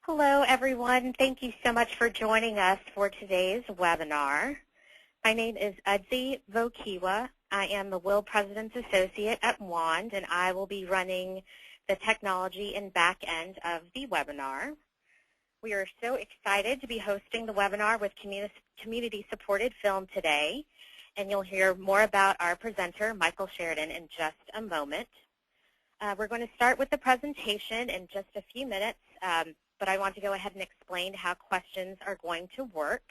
Hello, everyone. Thank you so much for joining us for today's webinar. My name is Udzi Vokiwa. I am the Will President's Associate at WAND, and I will be running the technology and back end of the webinar. We are so excited to be hosting the webinar with community-supported film today, and you'll hear more about our presenter, Michael Sheridan, in just a moment. We're going to start with the presentation in just a few minutes, but I want to go ahead and explain how questions are going to work.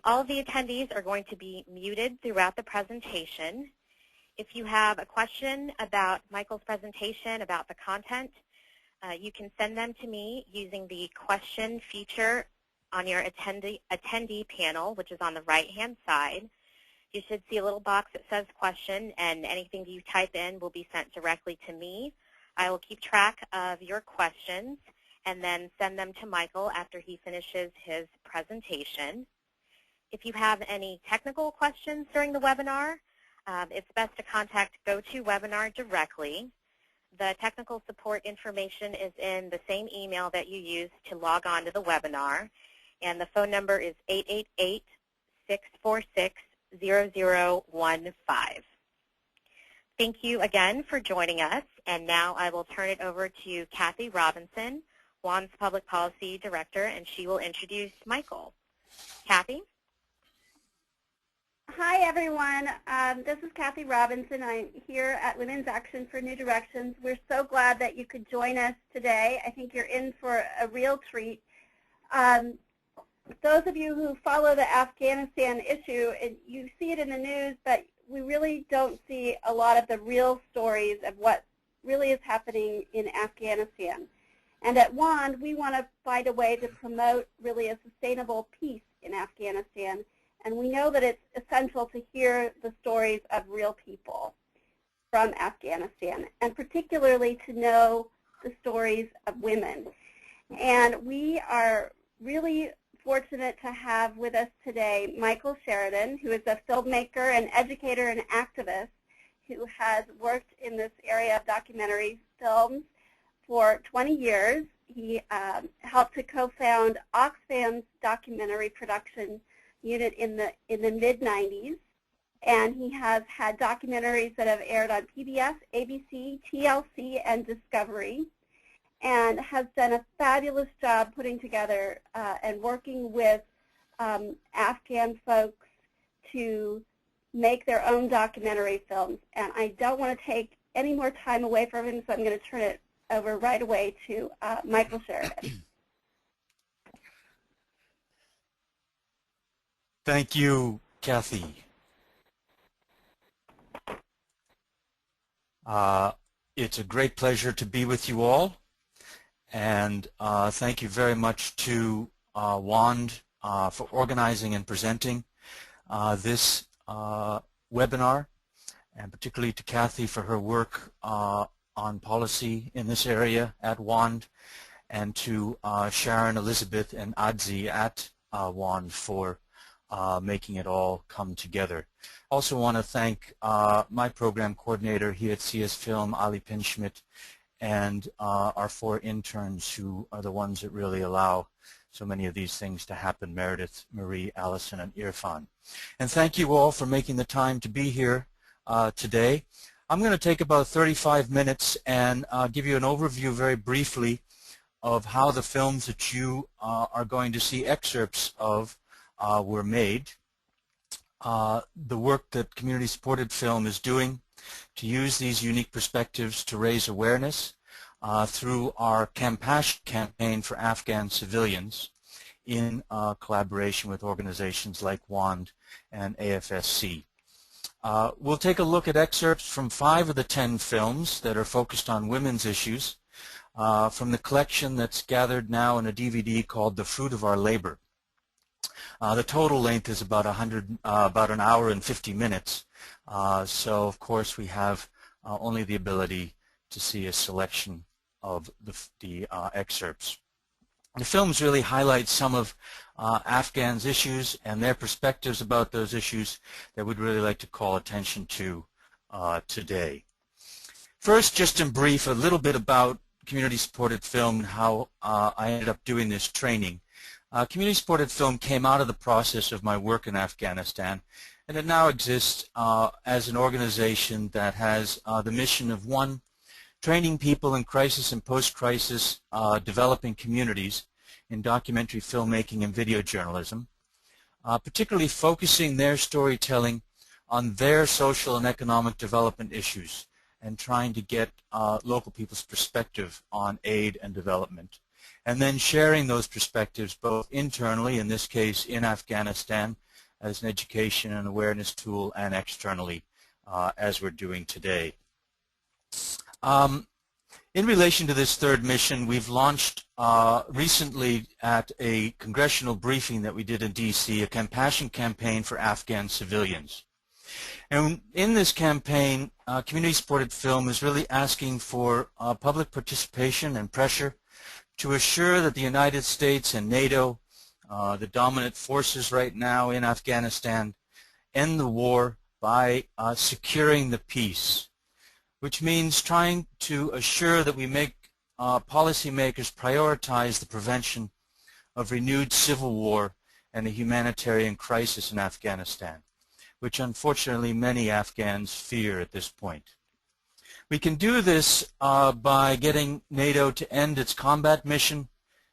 All of the attendees are going to be muted throughout the presentation. If you have a question about Michael's presentation, about the content, you can send them to me using the question feature on your attendee panel, which is on the right-hand side. You should see a little box that says question, and anything you type in will be sent directly to me. I will keep track of your questions and then send them to Michael after he finishes his presentation. If you have any technical questions during the webinar, it's best to contact GoToWebinar directly. The technical support information is in the same email that you used to log on to the webinar, and the phone number is 888-646-0015. Thank you again for joining us, and now I will turn it over to Kathy Robinson, WAND's Public Policy Director, and she will introduce Michael. Kathy? Hi, everyone. This is Kathy Robinson. I'm here at Women's Action for New Directions. We're so glad that you could join us today. I think you're in for a real treat. Those of you who follow the Afghanistan issue, you see it in the news, but we really don't see a lot of the real stories of what really is happening in Afghanistan. And at WAND, we want to find a way to promote really a sustainable peace in Afghanistan. And we know that it's essential to hear the stories of real people from Afghanistan, and particularly to know the stories of women. And we are really fortunate to have with us today Michael Sheridan, who is a filmmaker, an educator, and activist who has worked in this area of documentary films for 20 years. He helped to co-found Oxfam's documentary production unit in the mid-90s, and he has had documentaries that have aired on PBS, ABC, TLC, and Discovery, and has done a fabulous job putting together and working with Afghan folks to make their own documentary films. And I don't want to take any more time away from him, so I'm going to turn it over right away to Michael Sheridan. Thank you, Kathy. It's a great pleasure to be with you all, and thank you very much to WAND for organizing and presenting this webinar, and particularly to Kathy for her work on policy in this area at WAND, and to Sharon, Elizabeth, and Adzi at WAND for making it all come together. Also want to thank my program coordinator here at CSFilm, Ali Pinschmidt, and our 4 interns who are the ones that really allow so many of these things to happen, Meredith, Marie, Allison, and Irfan. And thank you all for making the time to be here today. I'm going to take about 35 minutes and give you an overview very briefly of how the films that you are going to see excerpts of were made. The work that community-supported film is doing to use these unique perspectives to raise awareness through our Compassion campaign for Afghan civilians in collaboration with organizations like WAND and AFSC. We'll take a look at excerpts from 5 of the 10 films that are focused on women's issues from the collection that's gathered now in a DVD called The Fruit of Our Labor. The total length is about an hour and 50 minutes, so of course we have only the ability to see a selection of the excerpts. The films really highlight some of Afghans' issues and their perspectives about those issues that we'd really like to call attention to today. First, just in brief, a little bit about community-supported film and how I ended up doing this training. Community-supported film came out of the process of my work in Afghanistan, and it now exists as an organization that has the mission of, one, training people in crisis and post-crisis developing communities in documentary filmmaking and video journalism, particularly focusing their storytelling on their social and economic development issues and trying to get local people's perspective on aid and development. And then sharing those perspectives both internally, in this case in Afghanistan, as an education and awareness tool, and externally, as we're doing today. In relation to this third mission, we've launched recently at a congressional briefing that we did in D.C. a compassion campaign for Afghan civilians. And in this campaign, community-supported film is really asking for public participation and pressure to assure that the United States and NATO, the dominant forces right now in Afghanistan, end the war by securing the peace, which means trying to assure that we make policymakers prioritize the prevention of renewed civil war and a humanitarian crisis in Afghanistan, which unfortunately many Afghans fear at this point. We can do this by getting NATO to end its combat mission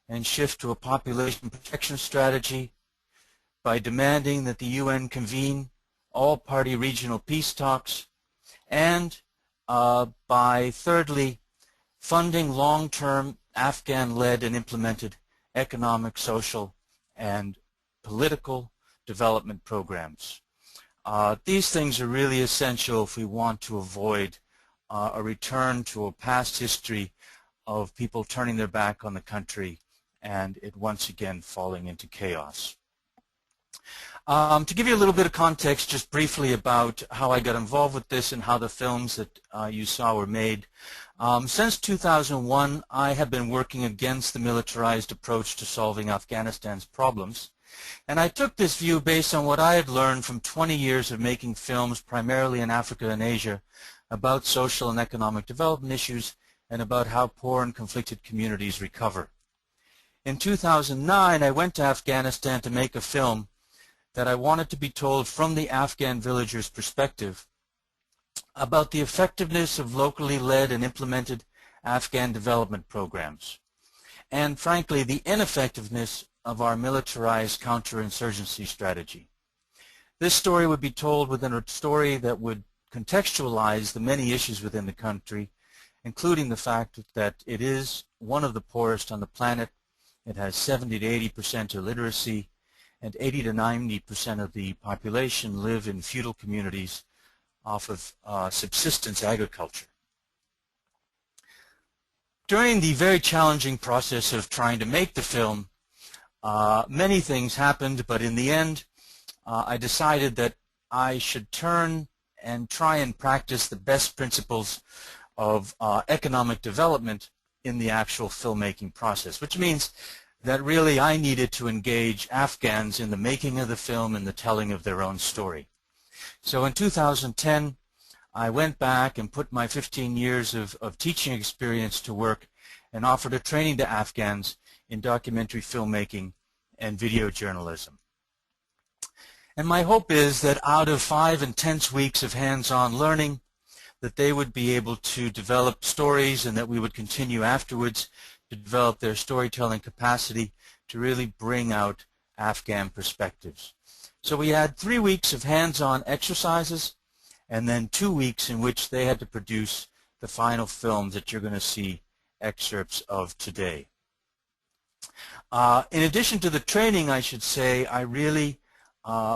and shift to a population protection strategy, by demanding that the UN convene all-party regional peace talks, and by, thirdly, funding long-term Afghan-led and implemented economic, social, and political development programs. These things are really essential if we want to avoid a return to a past history of people turning their back on the country and it once again falling into chaos. To give you a little bit of context just briefly about how I got involved with this and how the films that you saw were made. Since 2001, I have been working against the militarized approach to solving Afghanistan's problems. And I took this view based on what I had learned from 20 years of making films primarily in Africa and Asia about social and economic development issues and about how poor and conflicted communities recover. In 2009, I went to Afghanistan to make a film that I wanted to be told from the Afghan villager's perspective about the effectiveness of locally led and implemented Afghan development programs, and frankly the ineffectiveness of our militarized counterinsurgency strategy. This story would be told within a story that would contextualize the many issues within the country, including the fact that it is one of the poorest on the planet. It has 70 to 80% illiteracy, and 80 to 90% of the population live in feudal communities off of subsistence agriculture. During the very challenging process of trying to make the film, many things happened, but in the end, I decided that I should turn and try and practice the best principles of economic development in the actual filmmaking process, which means that really I needed to engage Afghans in the making of the film and the telling of their own story. So in 2010, I went back and put my 15 years of teaching experience to work and offered a training to Afghans in documentary filmmaking and video journalism. And my hope is that out of 5 intense weeks of hands-on learning, that they would be able to develop stories and that we would continue afterwards to develop their storytelling capacity to really bring out Afghan perspectives. So we had 3 weeks of hands-on exercises and then 2 weeks in which they had to produce the final films that you're going to see excerpts of today. In addition to the training, I should say, I really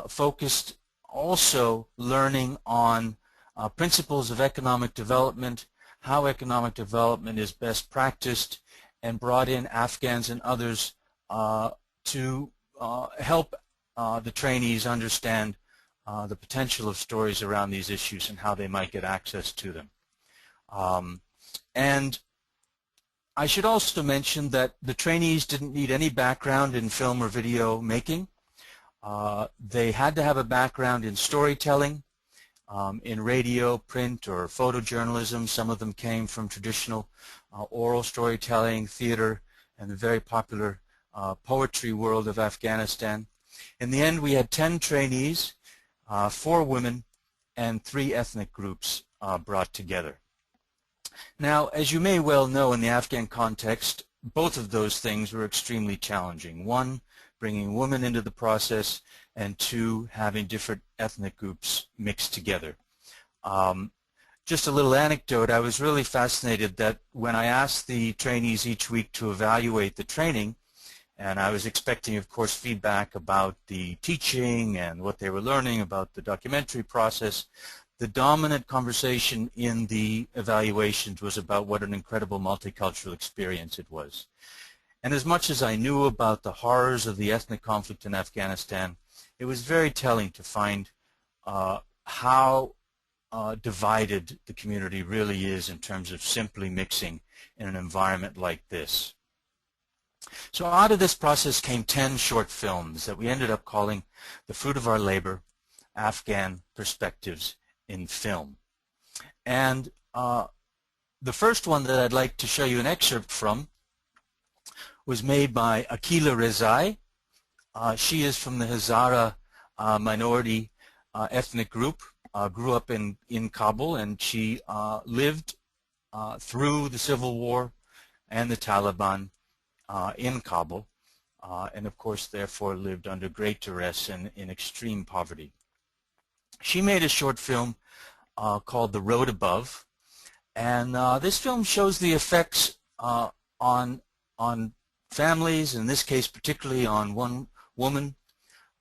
focused also learning on principles of economic development, how economic development is best practiced, and brought in Afghans and others to help the trainees understand the potential of stories around these issues and how they might get access to them. And I should also mention that the trainees didn't need any background in film or video making. They had to have a background in storytelling, in radio, print, or photojournalism. Some of them came from traditional oral storytelling, theater, and the very popular poetry world of Afghanistan. In the end, we had 10 trainees, 4 women, and 3 ethnic groups brought together. Now, as you may well know, in the Afghan context, both of those things were extremely challenging. One, bringing women into the process, and 2, having different ethnic groups mixed together. Just a little anecdote, I was really fascinated that when I asked the trainees each week to evaluate the training, and I was expecting, of course, feedback about the teaching and what they were learning about the documentary process, the dominant conversation in the evaluations was about what an incredible multicultural experience it was. And as much as I knew about the horrors of the ethnic conflict in Afghanistan, it was very telling to find how divided the community really is in terms of simply mixing in an environment like this. So out of this process came 10 short films that we ended up calling The Fruit of Our Labor, Afghan Perspectives in Film. And the first one that I'd like to show you an excerpt from was made by Aquila Rezai. She is from the Hazara minority ethnic group, grew up in Kabul, and she lived through the Civil War and the Taliban in Kabul, and of course therefore lived under great duress and in extreme poverty. She made a short film called The Road Above, and this film shows the effects on families, in this case particularly on one woman,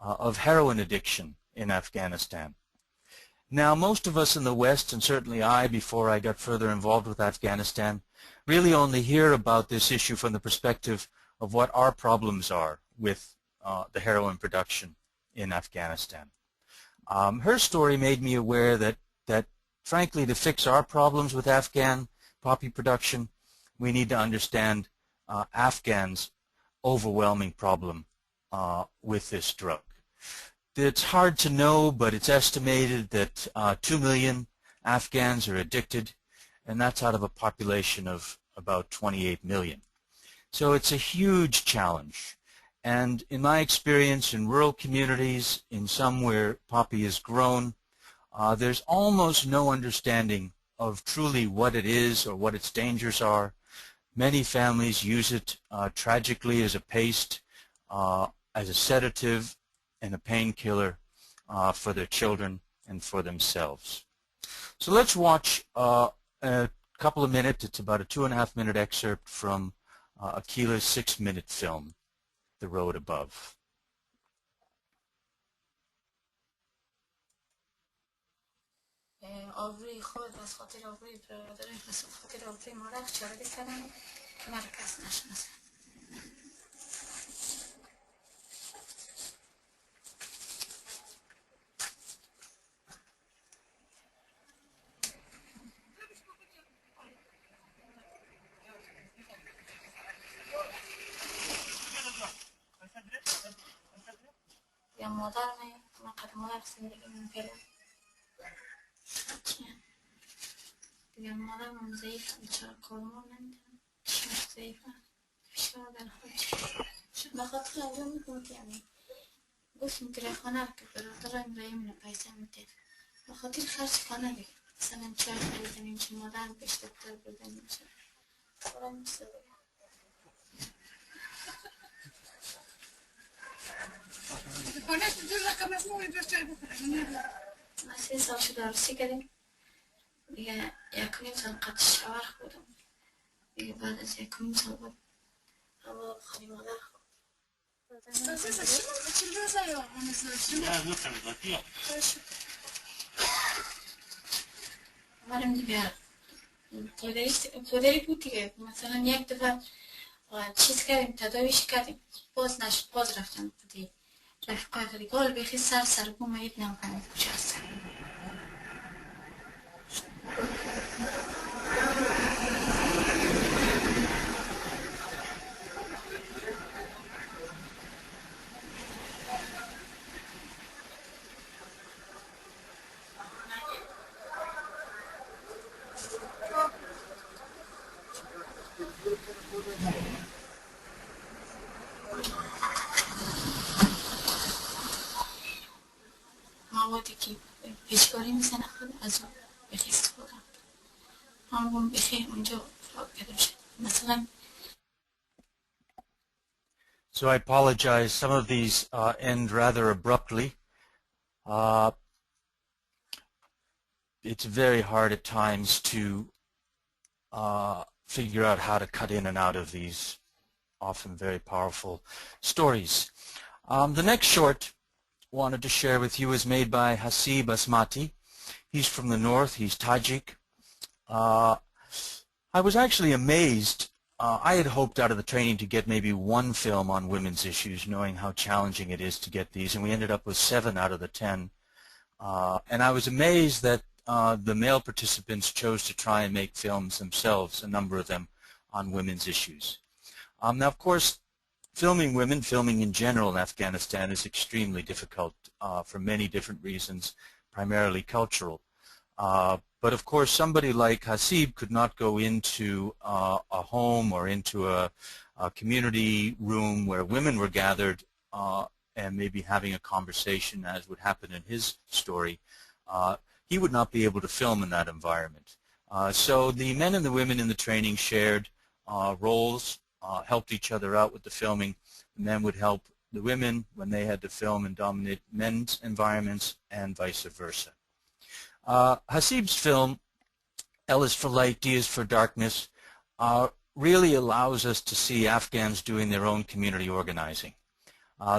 of heroin addiction in Afghanistan. Now, most of us in the West, and certainly I, before I got further involved with Afghanistan, really only hear about this issue from the perspective of what our problems are with the heroin production in Afghanistan. Her story made me aware that frankly, to fix our problems with Afghan poppy production, we need to understand Afghans' overwhelming problem with this drug. It's hard to know, but it's estimated that 2 million Afghans are addicted, and that's out of a population of about 28 million. So it's a huge challenge. And in my experience in rural communities, in some where poppy is grown, there's almost no understanding of truly what it is or what its dangers are. Many families use it tragically as a paste, as a sedative and a painkiller for their children and for themselves. So let's watch a couple of minutes. It's about a 2.5-minute excerpt from Aquila's 6-minute film, The Road Above. آبروی خود از خاطر آبروی برادرای از خاطر آبروی مادر چاره کردن که من کس نشناسه. یا مادر من قد مادر زندگی من پیدا دیگه مادرم ضعیفه بیچاره کارمون نمیتونم چشمش ضعیفه فشار در خودش به خاطر اول میگم که یعنی گفت میگره خانه که برادرم رایم پیسه میده به خاطر خرج خانه دیگه مثلا چه خریدنیم چه مادرم بیشتر بردن میشه برای میشه ما 3 سال شده عروسی کردیم دیگه 1.5 سال قد شوهر خودم دیگه بعد از 1.5 سال بود هوا خواهی مادر خود همارم دیگه پدری بود دیگه مثلا یک دفعه چیز کردیم تداویش کردیم باز نشد باز رفتم بودی رفقای خیلی گال بخی سربون مایید نمکنم کجا هستم موادی که پیشکاری میزنه خود از اون بخیست خورم همون بخی اونجا پیدا شد مثلا. So I apologize. Some of these end rather abruptly. It's very hard at times to figure out how to cut in and out of these often very powerful stories. The next short I wanted to share with you is made by Hasib Asmati. He's from the north. He's Tajik. I was actually amazed. I had hoped out of the training to get maybe one film on women's issues, knowing how challenging it is to get these, and we ended up with 7 out of the 10. And I was amazed that the male participants chose to try and make films themselves, a number of them, on women's issues. Now, of course, filming women, filming in general in Afghanistan is extremely difficult for many different reasons, primarily cultural. But of course, somebody like Hasib could not go into a home or into a community room where women were gathered and maybe having a conversation, as would happen in his story. He would not be able to film in that environment. So the men and the women in the training shared roles, helped each other out with the filming. The men would help the women when they had to film and dominate men's environments, and vice versa. Hasib's film, L is for Light, D is for Darkness, really allows us to see Afghans doing their own community organizing.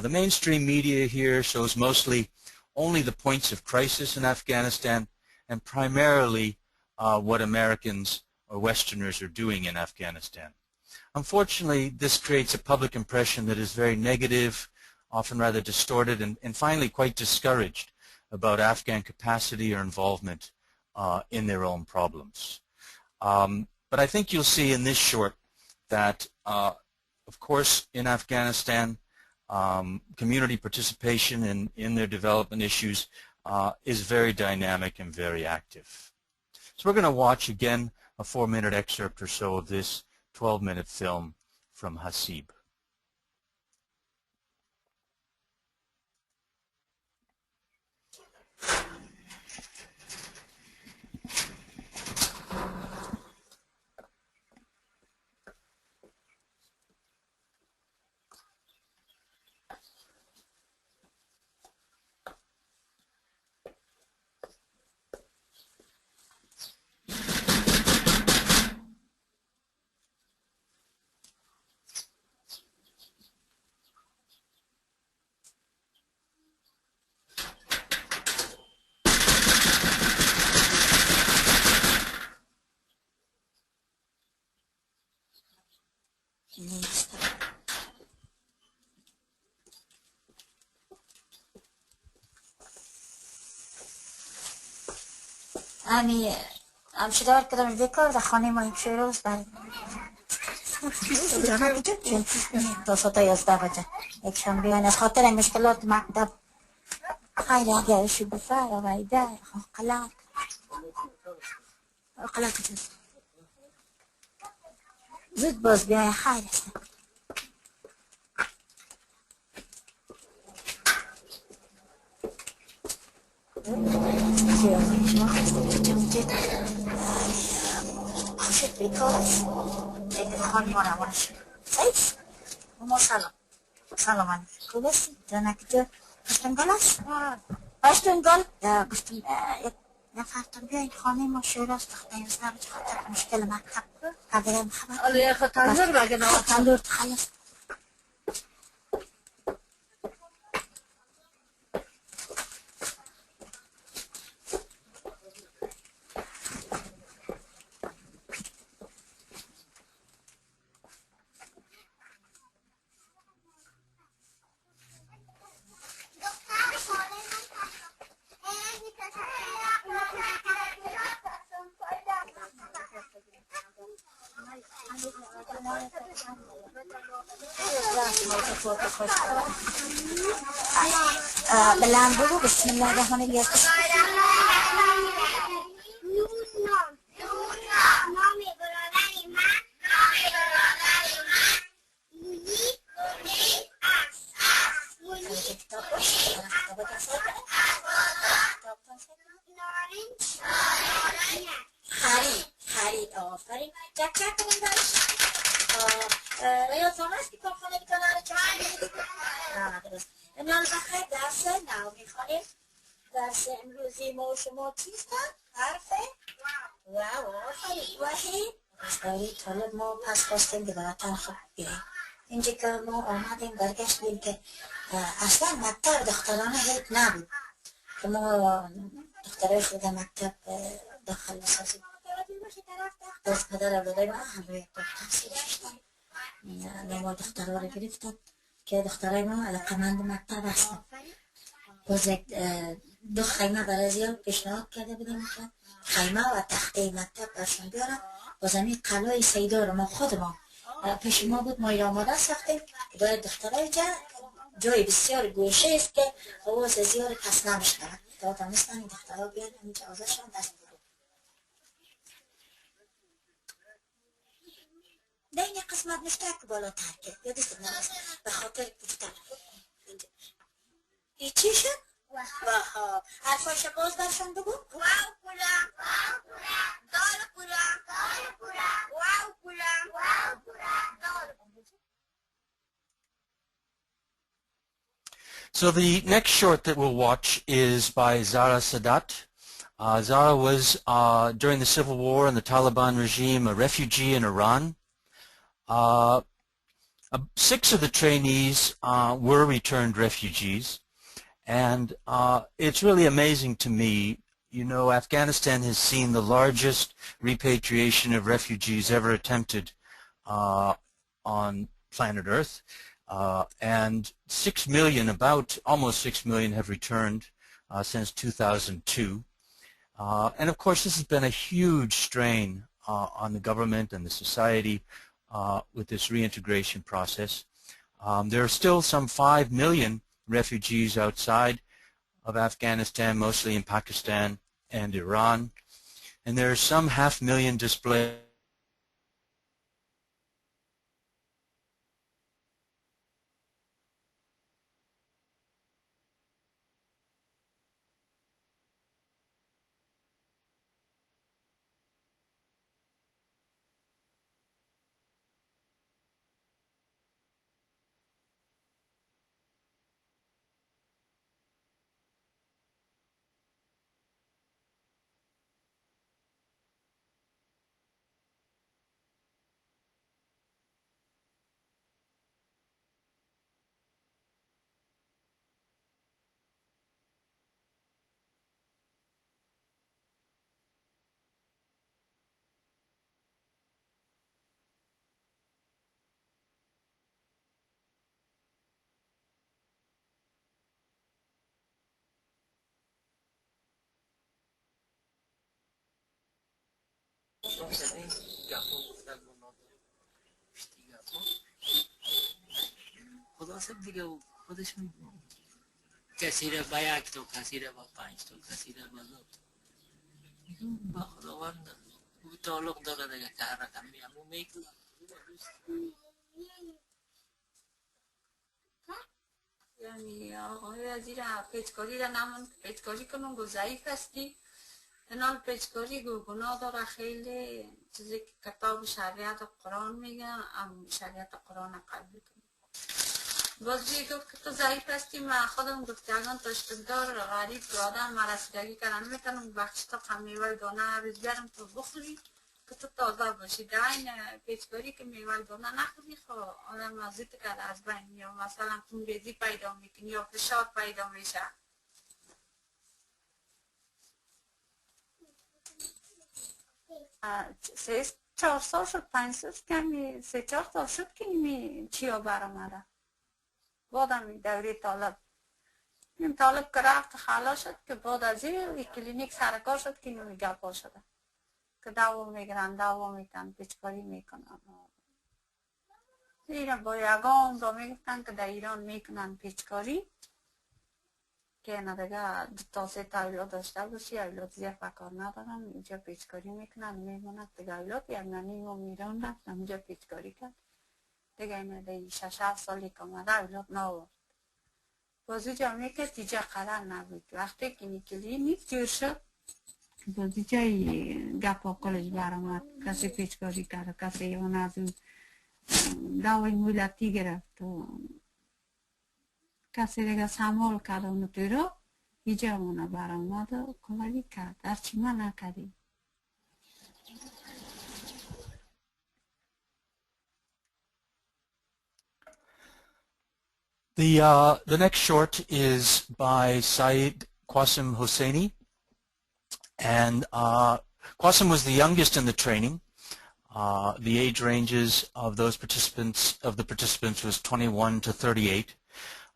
The mainstream media here shows mostly only the points of crisis in Afghanistan and primarily what Americans or Westerners are doing in Afghanistan. Unfortunately, this creates a public impression that is very negative, often rather distorted, and finally quite discouraged about Afghan capacity or involvement in their own problems. But I think you'll see in this short that, of course, in Afghanistan, community participation in their development issues is very dynamic and very active. So we're going to watch again a 4-minute excerpt or so of this 12-minute film from Hasib. Ani amshidar kadam dekar da Honeymoon Trail در تا ساعت 11 بجه یک شنبه از خاطر مشکلات مکتب خیلی اگر شو بفر و ایده قلق زود باز بیای خیلی است خشت بیکارش دیگه خانی ما نمارش سیف ما سلام علیکم خوب هستی؟ جانک جو گفتنگال است؟ گفتنگال؟ گفتم یک نفرتون بیاین خانه ما شوراست دختر 11 بچه خاطر مشکل مکتب قدرم خبر آله خود تنظور بگه نه تنظور تخلیص بلند بگو بسم الله الرحمن الرحیم آفرین چک چک کنیم دارش ریاض جامعه است که کارخانه کنار چه درست امال بخیر درس نو میخوانیم درس امروزی ما و شما چیست حرفه واو آفرین وحید داری طالب ما پس خواستیم که براتن خوب بیاییم اینجا که ما آمدیم برگشتیم که اصلا مکتب دخترانه هیچ نبود که ما دخترای خود مکتب داخل بسازیم باز پدر اولادای ما همه یک دار تحصیل داشتن ما دخترها رو گرفتن که دخترای ما علاقمند مکتب هستن باز دو خیمه برای زیاد پیشنهاد کرده بودیم که خیمه و تخته مکتب برشون بیارن باز همین قلعه سیدا رو ما خود ما پیش ما بود ما این آماده ساختیم باید دخترای جای بسیار گوشه است که آواز زیاد کس نمیشنوند تا دانستن این دخترها بیان همینجا آزادشان دست بگو در این قسمت مشترک بالاتر که یادست نماز به خاطر گفتن ای چی شد؟ واها حرفایش باز برشان بگو واو کلا دار کلا واو کلا So the next short that we'll watch is by Zara Sadat. Zara was, during the civil war and the Taliban regime, a refugee in Iran. 6 of the trainees were returned refugees. And it's really amazing to me, you know, Afghanistan has seen the largest repatriation of refugees ever attempted on planet Earth. And 6 million, almost 6 million have returned since 2002. And of course this has been a huge strain on the government and the society with this reintegration process. There are still some 5 million refugees outside of Afghanistan, mostly in Pakistan and Iran. And there are some 500,000 displaced. خلاصه دیگه خودشون کسی را با 1 تا کسی را با 5 تا کسی را با 2 تا با خداوند او تعلق داره دیگه که هر رقم میامو میکنه یعنی آقای وزیر پیچکاری را نمون پیچکاری کنون گو ضعیف هستی اینال پیچکاری گو گناه داره خیلی چیزی که کتاب شریعت و قرآن میگن شریعت و قرآن قبول کنی بازجوی گفت که تو ضعیف هستی من خودم گفت که اگان تشکردار غریب که آدم مرسیدگی کردن میکنم بخش تا قمیوه دانه هر روز بیارم تو بخوری که تو تازه باشی در این پیچکاری که میوه دانه نخوری خب آدم مزید کرده از بین یا مثلا خونریزی پیدا میکنی یا فشار پیدا میشه سه 4 سال شد 5 سال کمی 3-4 سال شد که این چیا برآمده بعدم دوره طالب این طالب که رفت خلاص شد که بعد از این کلینیک سرکار شد که اینو گپا شده که دوا میگیرن دوا میتن پیچکاری میکنن اینا با یگان را میگفتن که در ایران میکنن پیچکاری که اینا دیگه 2 تا 3 تا اولاد داشته باشی اولاد زیاد فکر ندارن اینجا پیچکاری میکنن میمونن دیگه اولاد یعنی ما میران رفت اینجا پیچکاری کرد دیگه اینا دیگه 6-7 سالی که آمده اولاد ناورد بازو جامعه که تیجا قرار نبود وقتی که این کلینیک جور شد بازی جایی گپ کلش برآمد کسی پیچکاری کرد کسی اون از اون دعوای ملتی گرفت و کسی دیگه سمال کرد اونو توی رو اینجا اونو برآمد و کمکی کرد هرچی ما نکردیم. The next short is by Saeed Qasim Hosseini, and Qasim was the youngest in the training. The age ranges of the participants was 21 to 38.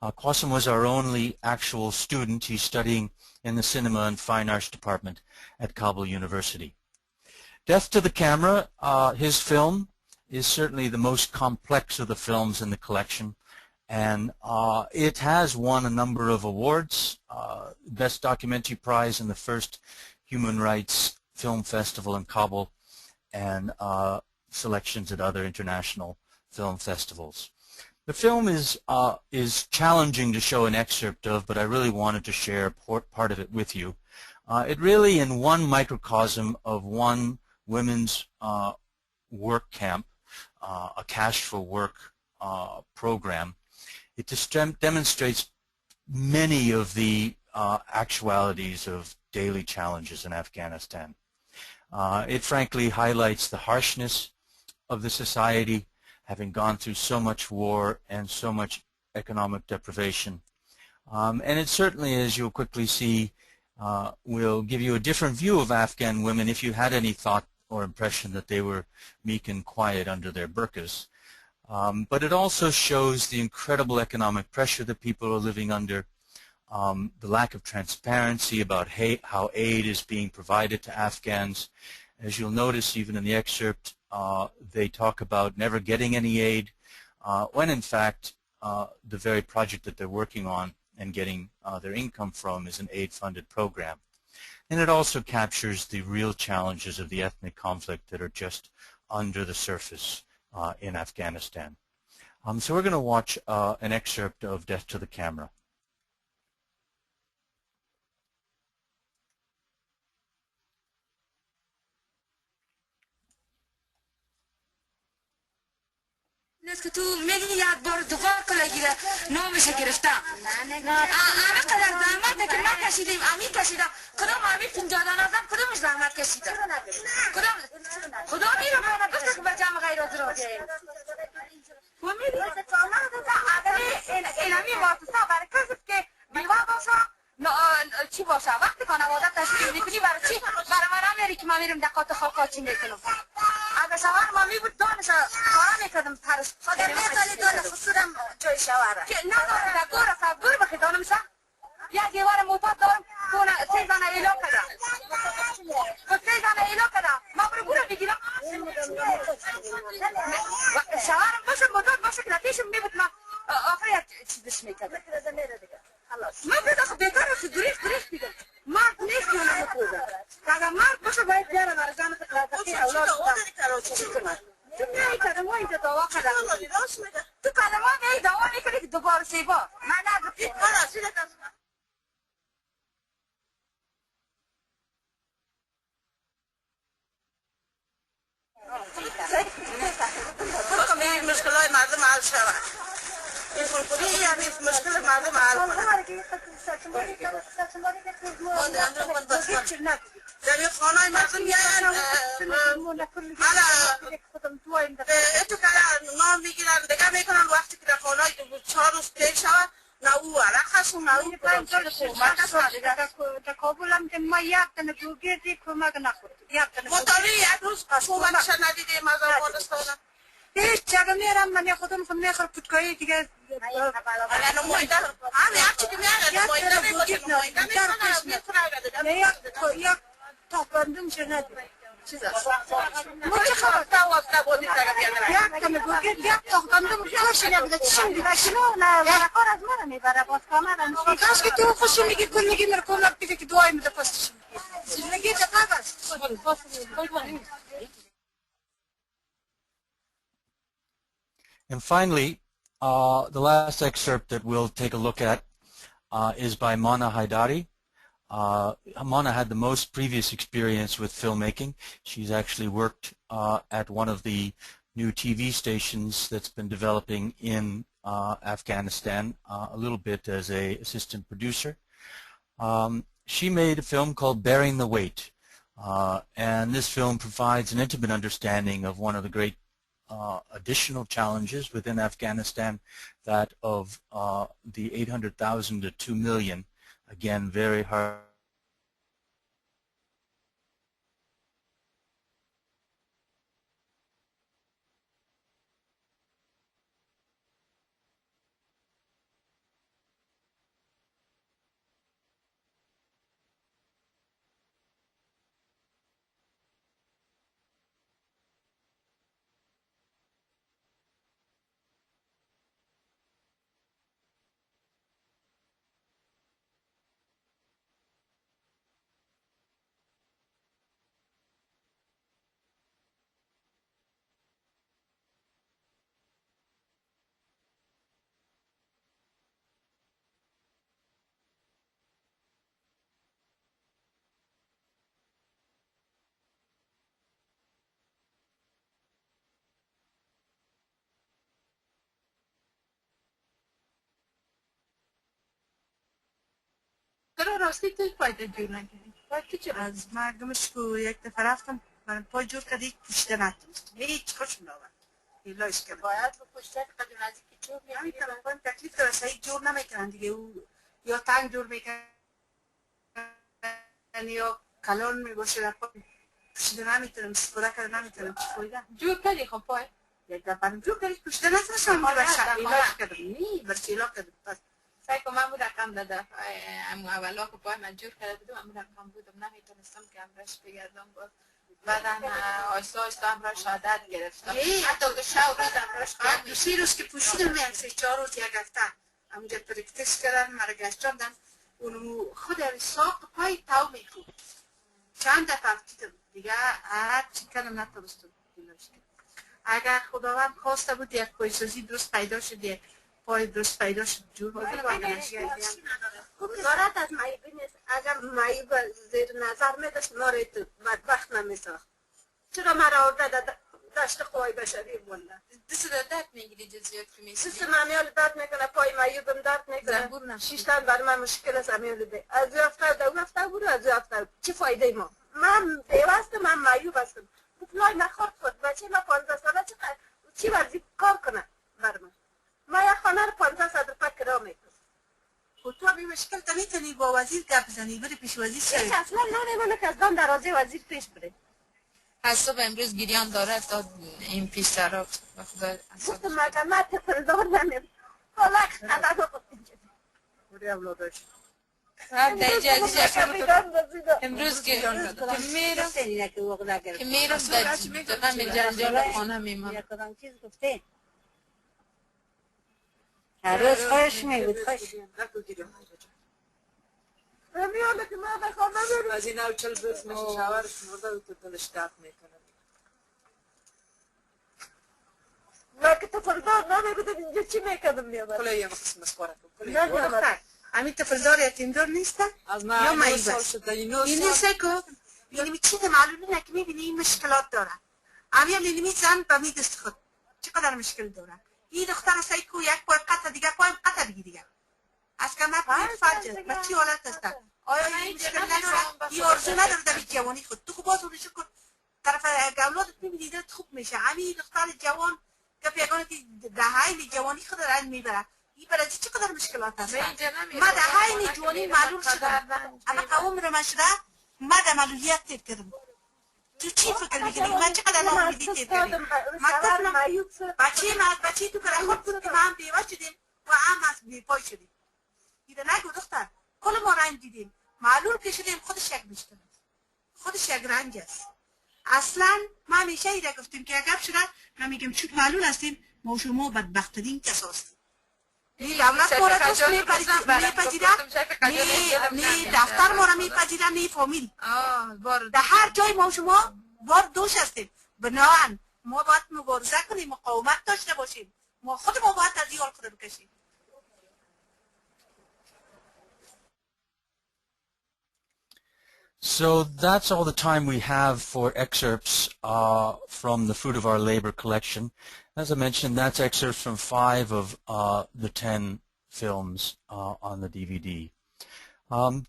Qasim was our only actual student. He's studying in the Cinema and Fine Arts Department at Kabul University. Death to the Camera, his film, is certainly the most complex of the films in the collection, and it has won a number of awards, Best Documentary Prize in the first Human Rights Film Festival in Kabul, and selections at other international film festivals. The film is challenging to show an excerpt of, but I really wanted to share part of it with you. It really, in one microcosm of one women's work camp, a Cash for Work program, it just demonstrates many of the actualities of daily challenges in Afghanistan. It frankly highlights the harshness of the society, having gone through so much war and so much economic deprivation. And it certainly, as you'll quickly see, will give you a different view of Afghan women if you had any thought or impression that they were meek and quiet under their burqas. But it also shows the incredible economic pressure that people are living under, the lack of transparency about how aid is being provided to Afghans. As you'll notice even in the excerpt, they talk about never getting any aid, when in fact the very project that they're working on and getting their income from is an aid-funded program. And it also captures the real challenges of the ethnic conflict that are just under the surface in Afghanistan. So we're going to watch an excerpt of Death to the Camera. که تو میگی یک بار دوبار کلاگیره نامش گرفتم همه قدر زحمت که من کشیدیم امی کشیدم کدام امی 50 آدم کدامش زحمت کشیده کدام خدا میره باید گفته که به جمع غیرات را و میدید اگر این امی واسطه برای کسی که بیوه باشه چی باشه وقتی خانواده تشکیل میکنی برای چی برای من میری که من میرم دقات خاکاچی میکنم اگر شوهر ما میبود دانش کارا میکردم پرش خدا میتونی دانش خصورم جای شوهره که نداره گوره گوره بخی دانم شا یک دیوار موتاد دارم دونه 3 زنه ایلا کده و 3 زنه ایلا کده ما برو گوره بگیرم شوهرم باشه موتاد باشه که پیشم میبود ما آخر یک چیزش میکرده من پیدا خب بیکار است گریخ دیگه مرد نیست که اونم بکنه اگر مرد باشه باید بیاره برای زن اولاد چی کنه تو میایی کدما اینجا دعوا کردم تو کدما میایی دعوا میکنی که دوباره سیبا من نگفتی میگیم مشکلات مردم حل شود این خودی یعنی مشکل مردم حل کنه در خانه مردم میان اتو کلا نام میگیرن دیگه میکنن وقتی که در خانه 4 روز پیش شود نه او عرق نه او در کابل هم ما یک تنه گوگردی کمک نخورد مطالی یک روز کمکش ندیدیم از افغانستان هیچ جگه میرم من خودم خود میخوام پودکایی دیگه همه هرچی که میگن یک تاپندم چه ندید ما چه خبر تا بودی یک تنه گوگرد یک تاپندم خوش نبوده چشم دیگه شنو نه برکار از من میبره باز کامرم کاش که تو خوش میگی کل میگی مرکوم نبیده که دوای میده پستشم میگی دقیق است And finally, the last excerpt that we'll take a look at is by Mana Haidari. Mona had the most previous experience with filmmaking. She's actually worked at one of the new TV stations that's been developing in Afghanistan, a little bit as an assistant producer. She made a film called Bearing the Weight, and this film provides an intimate understanding of one of the great additional challenges within Afghanistan, that of the 800,000 to 2 million, again, very hard. چرا راستی تو پایده جور نکنی؟ از مردمش که یک دفعه رفتم من پای جور کرد یک پوشته نتونست هیچ خوشم نامد ایلاش کرد باید به پوشته قدر از اینکه جور میکنم کنم تکلیف داره صحیح جور نمیکنن دیگه او یا تنگ جور میکنن یا کلان میباشه در پای پوشته نمیتونم سپوره کرده نمیتونم چی فایده جور کردی خب پای یک دفعه جور کردی پوشته نتونستم ایلاش کردم نی برچه ایلا کردم سعی کنم من بود رقم داده امو اولا که پای من جور کرده بودم امو رقم بودم نمیتونستم که امرش بگردم باز بعدم آیستا آیستا امرش عادت گرفتم حتی که شو روز امرش خواهد 3 روز که پوشیدم میان 3-4 روز یک هفته همونجا پرکتیس کردن مرا گشتاندن اونو خود ساق پای تاو میخود چند دفعه افتیدم دیگه هر چی کنم نتونستم اگر خداوند خواسته بود یک پایسازی درست پیدا شد یک پای درست پیدا شد جور وزارت از معیوبی نیست. اگر معیوب زیر نظر میداشت ما را بدبخت نمیساخت. چرا مرا آورده دشت قوای بشری بونده دست درد میگیری جزیات که میسی دست معمیال درد میکنه پای معیوبم درد میکنه شیشتن بر من مشکل است امیال ده از او هفته دو هفته برو از او هفته چه فایده ما من پیوستم من معیوب هستم بطلای نخورد خود بچه ما 15 ساله چی ورزی کار کنه بر من یک خانه رو 1500 روپیه کرا میکنم خود تو همین مشکل تا میتونی با وزیر گپ بزنی بری پیش وزیر شوی اصلا نمیمونه که از دام درازی وزیر پیش بره از صبح امروز گریان داره تا این پیش طرف بخدا گفتم مگه من طفل دار نمیم حالا خدا رو خود بری اولاداش امروز که میرم دارم جنجال خانه میمانم هر روز خوش میبود خوش همیاله که من به خانه بریم از این او 40 روز میشه شاورش مرده و تو دلش درد میکنه من که طفلدار نمیبودم اینجا چی میکردم میامد کلا یه قسم مسخره کن همین طفلدار یتیمدار نیستن یا معیوب است این نیسته که اینمی چیز معلومه نه که میبینی این مشکلات داره همین اینمی زن به می دست خود چقدر مشکل داره این دختر سعی کو یک پای قطع دیگه پای قطع بگی دیگه از کمر پای فرج است بچی حالت است آیا این مشکل نداره این آرزو نداره در جوانی خود تو باز اونشو کن طرف اولادت میبینی دلت خوب میشه همین دختر جوان که پیگانتی دههای جوانی خود را میبره این برای چقدر مشکلات هست ما دههای جوانی معلوم شدم اما قوم رو من شده ما در معلولیت تیب کردم تو چی فکر میکنی؟ من چقدر نامیدی تیب کردیم بچه تو که خود بود که ما هم بیوه شدیم و هم از بیپای شدیم ایده نگو دختر کل ما رنج دیدیم معلوم که شدیم خودش یک مشکل است خودش یک رنج است اصلا ما همیشه ایده گفتیم که اگر شده ما میگیم چون معلوم هستیم ما شما بدبخترین کس هستیم نی دولت ما را توش میپذیره نی دفتر ما را میپذیره نی فامیل در هر جای ما شما بار دوش هستیم بناهن ما باید مبارزه کنیم مقاومت داشته باشیم ما خود ما باید از این حال خود بکشیم So that's all the time we have for excerpts from the Fruit of Our Labor collection. As I mentioned, that's excerpts from 5 of the 10 films on the DVD.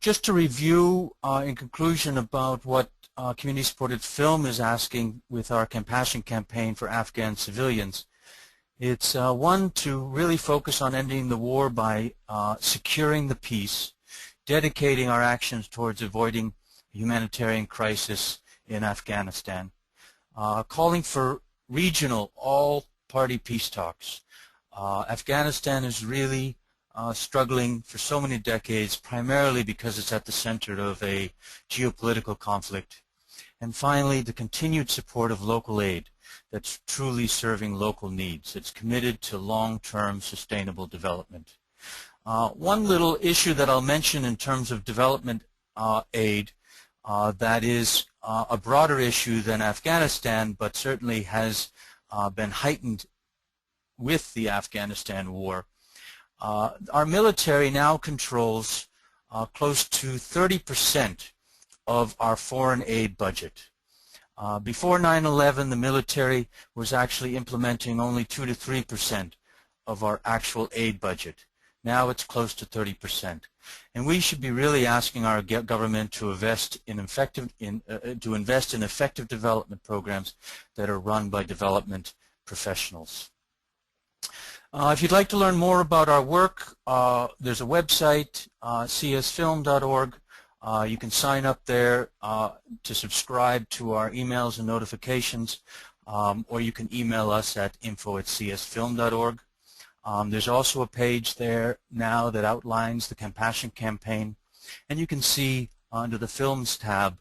Just to review in conclusion about what community-supported film is asking with our compassion campaign for Afghan civilians. It's one, to really focus on ending the war by securing the peace, dedicating our actions towards avoiding a humanitarian crisis in Afghanistan, calling for regional all-party peace talks. Afghanistan is really struggling for so many decades, primarily because it's at the center of a geopolitical conflict. And finally, the continued support of local aid that's truly serving local needs. It's committed to long-term sustainable development. One little issue that I'll mention in terms of development aid that is a broader issue than Afghanistan, but certainly has been heightened with the Afghanistan war. Our military now controls close to 30% of our foreign aid budget. Before 9/11, the military was actually implementing only 2 to 3% of our actual aid budget. Now it's close to 30%. And we should be really asking our government to invest in effective development programs that are run by development professionals. If you'd like to learn more about our work, there's a website, csfilm.org. You can sign up there to subscribe to our emails and notifications, or you can email us at info@csfilm.org. There's also a page there now that outlines the Compassion Campaign, and you can see under the Films tab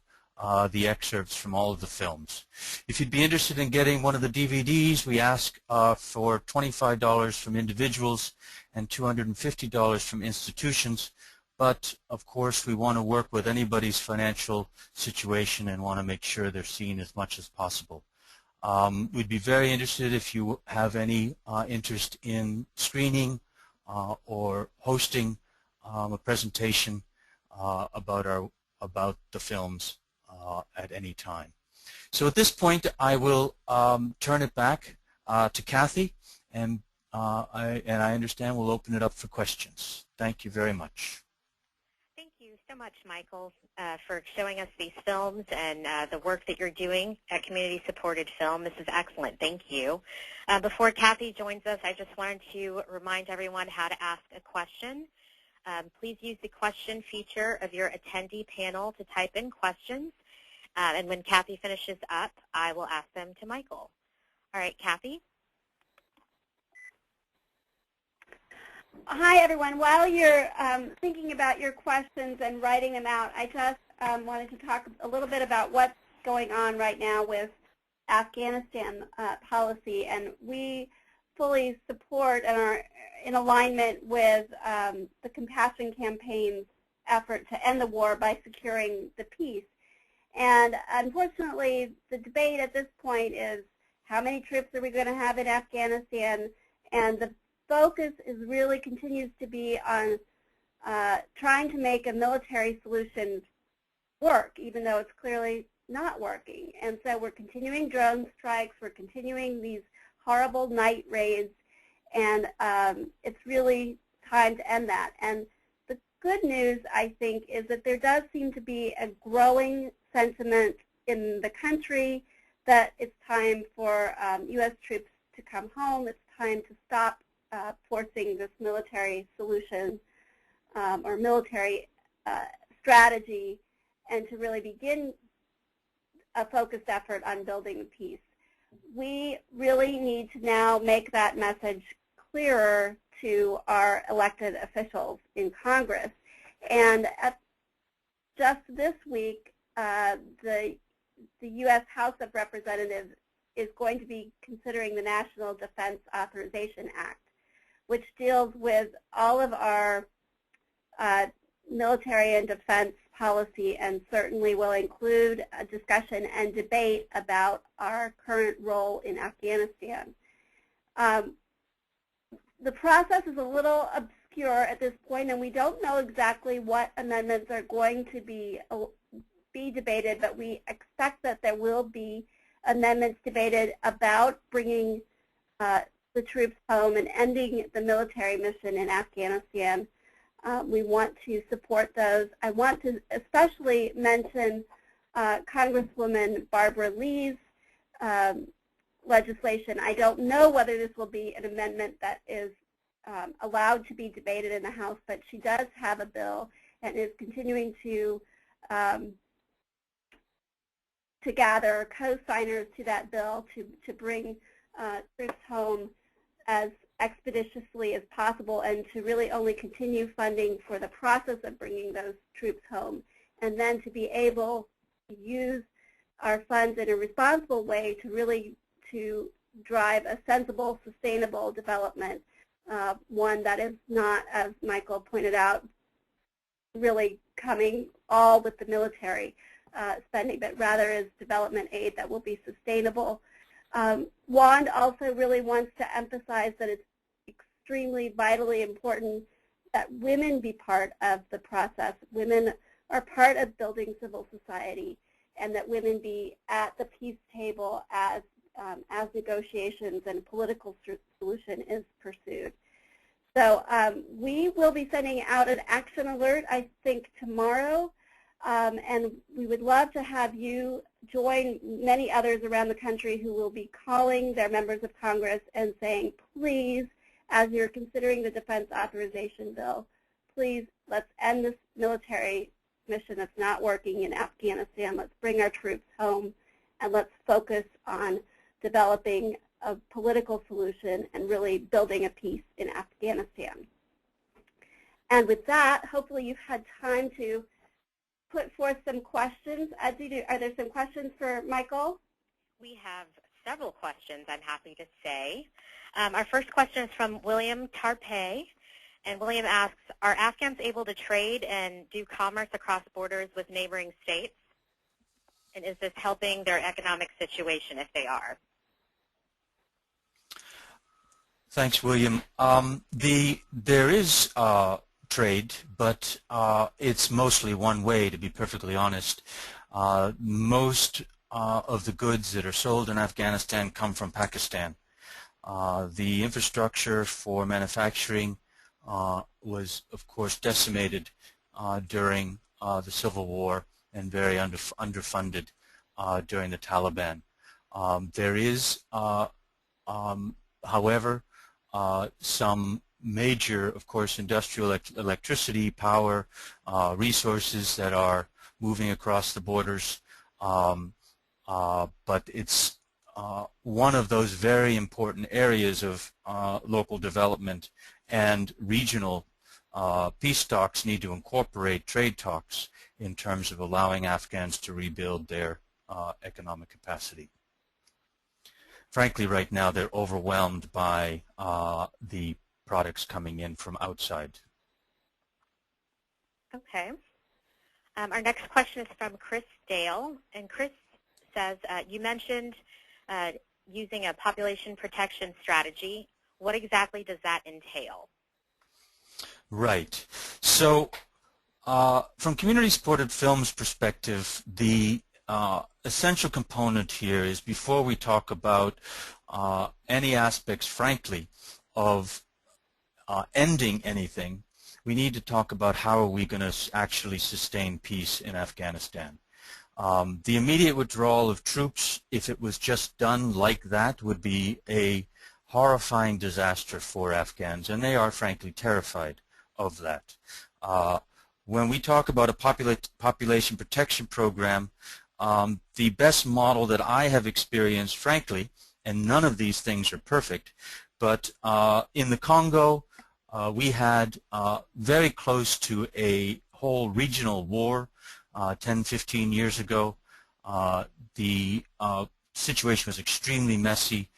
the excerpts from all of the films. If you'd be interested in getting one of the DVDs, we ask for $25 from individuals and $250 from institutions. But, of course, we want to work with anybody's financial situation and want to make sure they're seen as much as possible. We'd be very interested if you have any interest in screening or hosting a presentation about the films at any time. So at this point, I will turn it back to Kathy, and I understand we'll open it up for questions. Thank you very much. Thank you so much, Michael, for showing us these films and the work that you're doing at Community Supported Film. This is excellent. Thank you. Before Kathy joins us, I just wanted to remind everyone how to ask a question. Please use the question feature of your attendee panel to type in questions. And when Kathy finishes up, I will ask them to Michael. All right, Kathy? Hi, everyone. While you're thinking about your questions and writing them out, I just wanted to talk a little bit about what's going on right now with Afghanistan policy. And we fully support and are in alignment with the Compassion Campaign's effort to end the war by securing the peace. And unfortunately, the debate at this point is how many troops are we going to have in Afghanistan, and the focus is really continues to be on trying to make a military solution work, even though it's clearly not working. And so we're continuing drone strikes, we're continuing these horrible night raids, and it's really time to end that. And the good news, I think, is that there does seem to be a growing sentiment in the country that it's time for U.S. troops to come home. It's time to stop forcing this military solution or military strategy, and to really begin a focused effort on building peace. We really need to now make that message clearer to our elected officials in Congress. And just this week, the U.S. House of Representatives is going to be considering the National Defense Authorization Act, which deals with all of our military and defense policy, and certainly will include a discussion and debate about our current role in Afghanistan. The process is a little obscure at this point, and we don't know exactly what amendments are going to be be debated, but we expect that there will be amendments debated about bringing the troops home and ending the military mission in Afghanistan. We want to support those. I want to especially mention Congresswoman Barbara Lee's legislation. I don't know whether this will be an amendment that is allowed to be debated in the House, but she does have a bill and is continuing to gather co-signers to that bill to bring troops home as expeditiously as possible and to really only continue funding for the process of bringing those troops home, and then to be able to use our funds in a responsible way to really drive a sensible, sustainable development, one that is not, as Michael pointed out, really coming all with the military spending, but rather is development aid that will be sustainable. WAND also really wants to emphasize that it's extremely vitally important that women be part of the process. Women are part of building civil society, and that women be at the peace table as negotiations and political solution is pursued. So we will be sending out an action alert, I think, tomorrow, and we would love to have you join many others around the country who will be calling their members of Congress and saying, please, as you're considering the defense authorization bill, please, let's end this military mission that's not working in Afghanistan. Let's bring our troops home, and let's focus on developing a political solution and really building a peace in Afghanistan. And with that, hopefully you've had time to put forth some questions. Adzi, are there some questions for Michael? We have several questions, I'm happy to say. Our first question is from William Tarpey, and William asks, are Afghans able to trade and do commerce across borders with neighboring states? And is this helping their economic situation if they are? Thanks, William. There is trade, but it's mostly one way, to be perfectly honest. Most of the goods that are sold in Afghanistan come from Pakistan. The infrastructure for manufacturing was, of course, decimated during the Civil War and very underfunded during the Taliban. There is, however, some major, of course, industrial electricity, power, resources that are moving across the borders, but it's one of those very important areas of local development, and regional peace talks need to incorporate trade talks in terms of allowing Afghans to rebuild their economic capacity. Frankly, right now they're overwhelmed by the products coming in from outside. Okay. Our next question is from Chris Dale, and Chris says, you mentioned using a population protection strategy. What exactly does that entail? Right. So from community-supported films perspective, the essential component here is, before we talk about any aspects, frankly, of ending anything, we need to talk about how are we going to actually sustain peace in Afghanistan. The immediate withdrawal of troops, if it was just done like that, would be a horrifying disaster for Afghans, and they are frankly terrified of that. When we talk about a population protection program, the best model that I have experienced, frankly, and none of these things are perfect, but in the Congo, we had very close to a whole regional war 10, 15 years ago. The situation was extremely messy,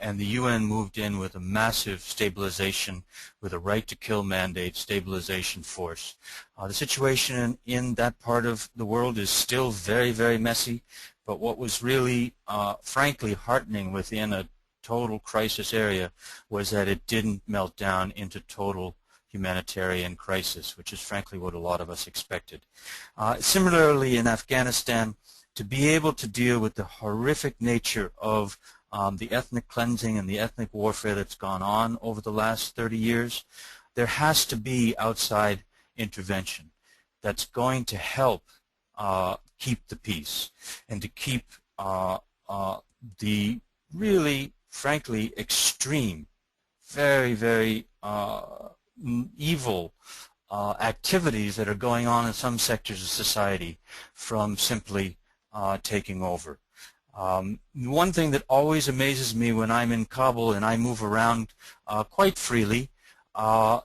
and the UN moved in with a massive stabilization, with a right-to-kill mandate stabilization force. The situation in that part of the world is still very, very messy, but what was really, frankly, heartening within a total crisis area was that it didn't melt down into total humanitarian crisis, which is frankly what a lot of us expected. Similarly, in Afghanistan, to be able to deal with the horrific nature of the ethnic cleansing and the ethnic warfare that's gone on over the last 30 years, there has to be outside intervention that's going to help keep the peace and to keep the really, frankly, extreme, very, very evil activities that are going on in some sectors of society from simply taking over. One thing that always amazes me when I'm in Kabul and I move around quite freely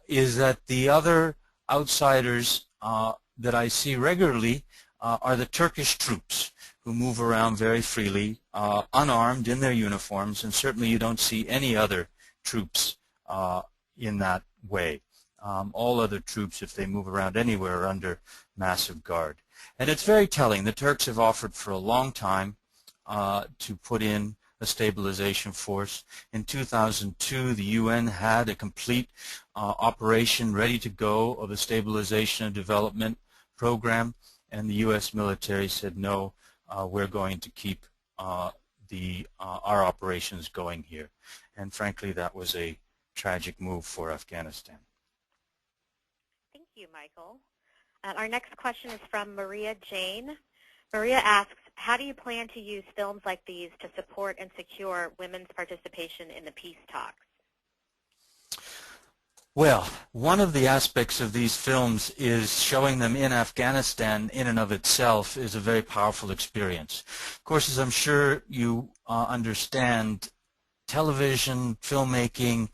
is that the other outsiders that I see regularly are the Turkish troops who move around very freely, unarmed in their uniforms, and certainly you don't see any other troops in that way. All other troops, if they move around anywhere, are under massive guard. And it's very telling. The Turks have offered for a long time to put in a stabilization force. In 2002, the UN had a complete operation ready to go of a stabilization and development program, and the U.S. military said, no, we're going to keep our operations going here. And frankly, that was a tragic move for Afghanistan. Thank you, Michael. Our next question is from Maria Jane. Maria asks, how do you plan to use films like these to support and secure women's participation in the peace talks? Well, one of the aspects of these films is showing them in Afghanistan in and of itself is a very powerful experience. Of course, as I'm sure you understand, television, filmmaking,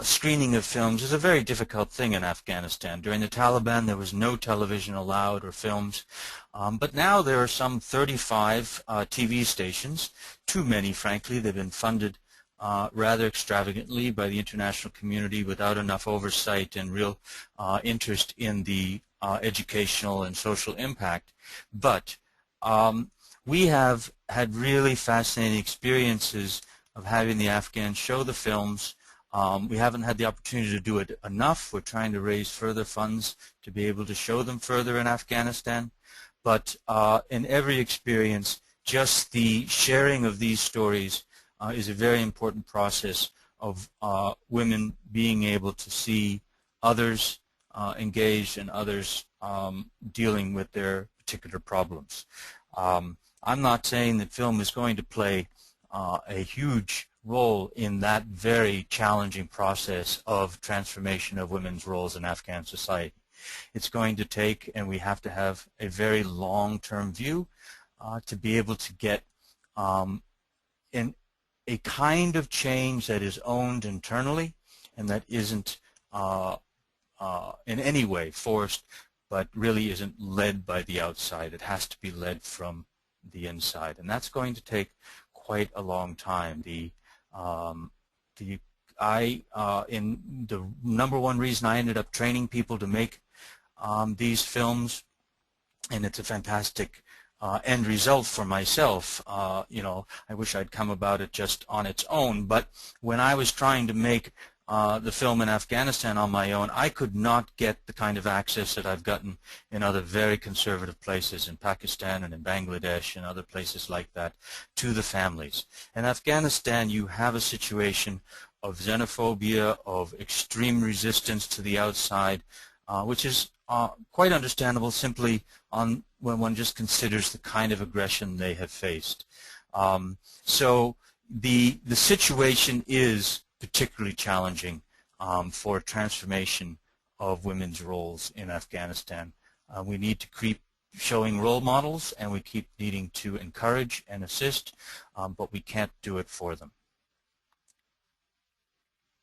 screening of films is a very difficult thing in Afghanistan. During the Taliban, there was no television allowed or films, but now there are some 35 TV stations, too many, frankly. They've been funded rather extravagantly by the international community without enough oversight and real interest in the educational and social impact. But we have had really fascinating experiences of having the Afghans show the films. We haven't had the opportunity to do it enough. We're trying to raise further funds to be able to show them further in Afghanistan. But in every experience, just the sharing of these stories is a very important process of women being able to see others engaged and others dealing with their particular problems. I'm not saying that film is going to play a huge role in that very challenging process of transformation of women's roles in Afghan society. It's going to take, and we have to have a very long-term view to be able to get in a kind of change that is owned internally and that isn't in any way forced, but really isn't led by the outside. It has to be led from the inside, and that's going to take quite a long time. The number one reason I ended up training people to make these films, and it's a fantastic end result for myself. You know, I wish I'd come about it just on its own, but when I was trying to make the film in Afghanistan on my own, I could not get the kind of access that I've gotten in other very conservative places in Pakistan and in Bangladesh and other places like that to the families. In Afghanistan, you have a situation of xenophobia, of extreme resistance to the outside, which is quite understandable simply when one just considers the kind of aggression they have faced. So the situation is particularly challenging for transformation of women's roles in Afghanistan. We need to keep showing role models, and we keep needing to encourage and assist, but we can't do it for them.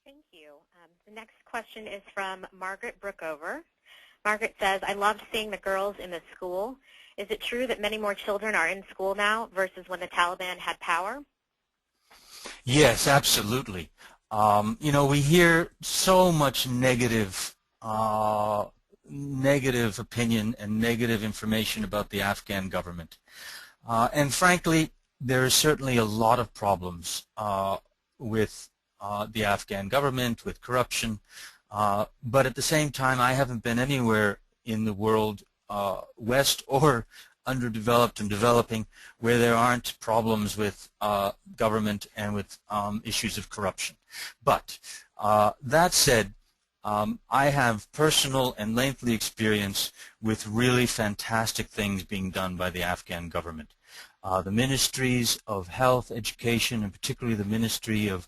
Thank you. The next question is from Margaret Brookover. Margaret says, I loved seeing the girls in the school. Is it true that many more children are in school now versus when the Taliban had power? Yes, absolutely. You know, we hear so much negative opinion and negative information about the Afghan government. And frankly, there is certainly a lot of problems with the Afghan government, with corruption, But at the same time, I haven't been anywhere in the world, West or underdeveloped and developing, where there aren't problems with government and with issues of corruption. But that said, I have personal and lengthy experience with really fantastic things being done by the Afghan government. The ministries of health, education, and particularly the Ministry of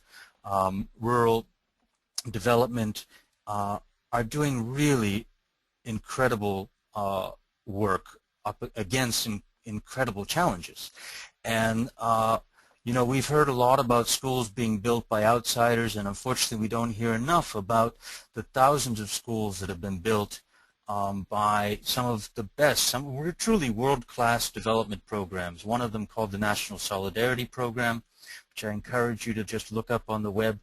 Rural Development are doing really incredible work up against incredible challenges. And you know, we've heard a lot about schools being built by outsiders, and unfortunately we don't hear enough about the thousands of schools that have been built by some of the best, some truly world-class development programs. One of them called the National Solidarity Program, which I encourage you to just look up on the web.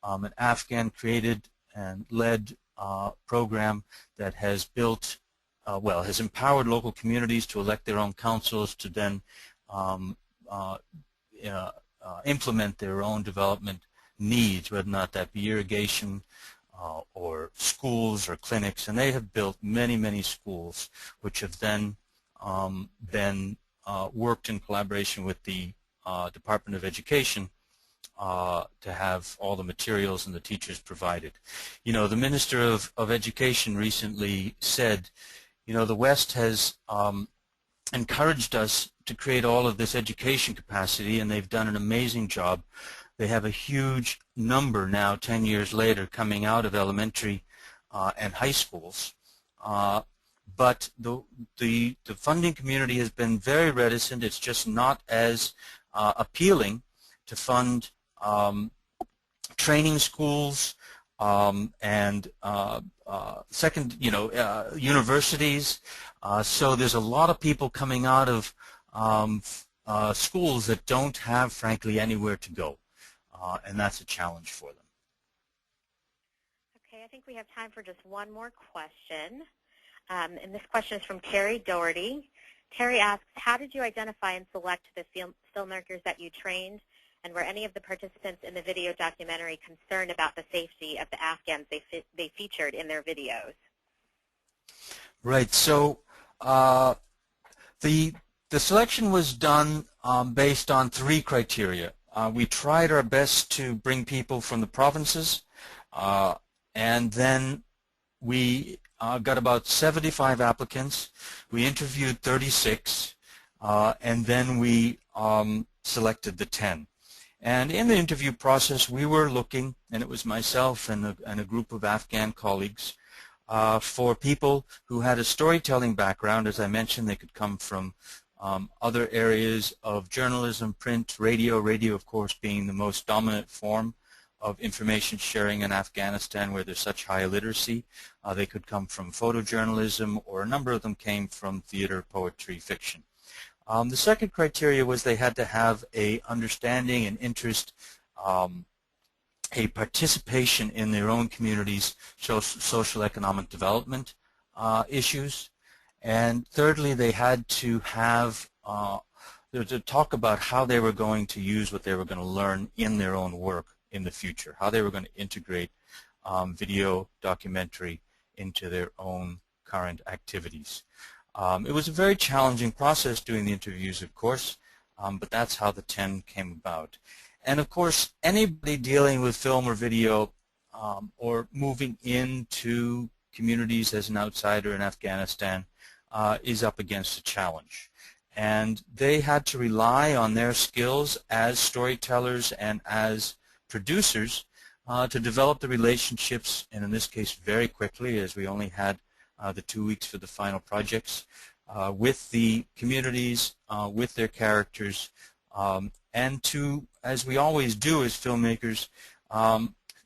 An Afghan created and led program that has built, well, has empowered local communities to elect their own councils to then implement their own development needs, whether or not that be irrigation or schools or clinics. And they have built many, many schools which have then been worked in collaboration with the Department of Education to have all the materials and the teachers provided. You know, the Minister of Education recently said, you know, the West has encouraged us to create all of this education capacity, and they've done an amazing job. They have a huge number now, 10 years later, coming out of elementary and high schools. But the funding community has been very reticent. It's just not as appealing to fund training schools and universities. So there's a lot of people coming out of schools that don't have, frankly, anywhere to go, and that's a challenge for them. Okay, I think we have time for just one more question, and this question is from Terry Doherty. Terry asks, how did you identify and select the filmmakers that you trained, and were any of the participants in the video documentary concerned about the safety of the Afghans they featured in their videos? Right. So the selection was done based on 3 criteria. We tried our best to bring people from the provinces, and then we got about 75 applicants. We interviewed 36, and then we selected the 10. And in the interview process, we were looking, and it was myself and a group of Afghan colleagues, for people who had a storytelling background. As I mentioned, they could come from other areas of journalism, print, radio, of course, being the most dominant form of information sharing in Afghanistan where there's such high illiteracy. They could come from photojournalism, or a number of them came from theater, poetry, fiction. The second criteria was they had to have a understanding and interest, a participation in their own communities' social economic development issues. And thirdly, they had to have to talk about how they were going to use what they were going to learn in their own work in the future, how they were going to integrate video documentary into their own current activities. It was a very challenging process doing the interviews, of course, but that's how the 10 came about. And of course, anybody dealing with film or video or moving into communities as an outsider in Afghanistan is up against a challenge. And they had to rely on their skills as storytellers and as producers to develop the relationships, and in this case very quickly, as we only had the 2 weeks for the final projects, with the communities, with their characters, and to, as we always do as filmmakers,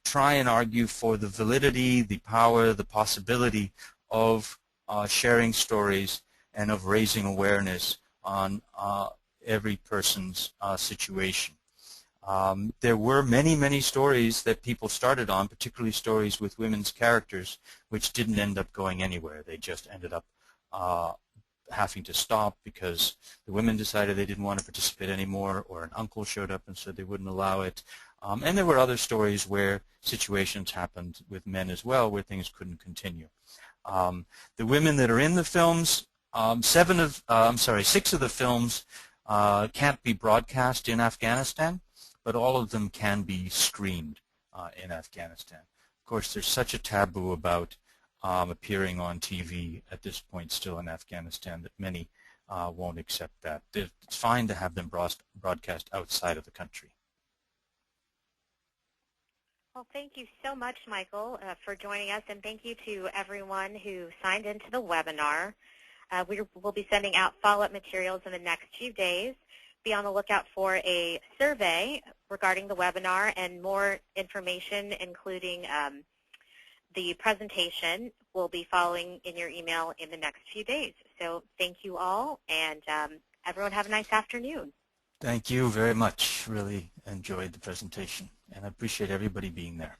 try and argue for the validity, the power, the possibility of sharing stories and of raising awareness on every person's situation. There were many, many stories that people started on, particularly stories with women's characters, which didn't end up going anywhere. They just ended up having to stop because the women decided they didn't want to participate anymore, or an uncle showed up and said they wouldn't allow it. And there were other stories where situations happened with men as well where things couldn't continue. The women that are in the films, 6 of the films can't be broadcast in Afghanistan, but all of them can be screened in Afghanistan. Of course, there's such a taboo about appearing on TV at this point still in Afghanistan that many won't accept that. It's fine to have them broadcast outside of the country. Well, thank you so much, Michael, for joining us, and thank you to everyone who signed into the webinar. We'll be sending out follow-up materials in the next few days. Be on the lookout for a survey regarding the webinar and more information, including the presentation, will be following in your email in the next few days. So thank you all, and everyone have a nice afternoon. Thank you very much. Really enjoyed the presentation, and I appreciate everybody being there.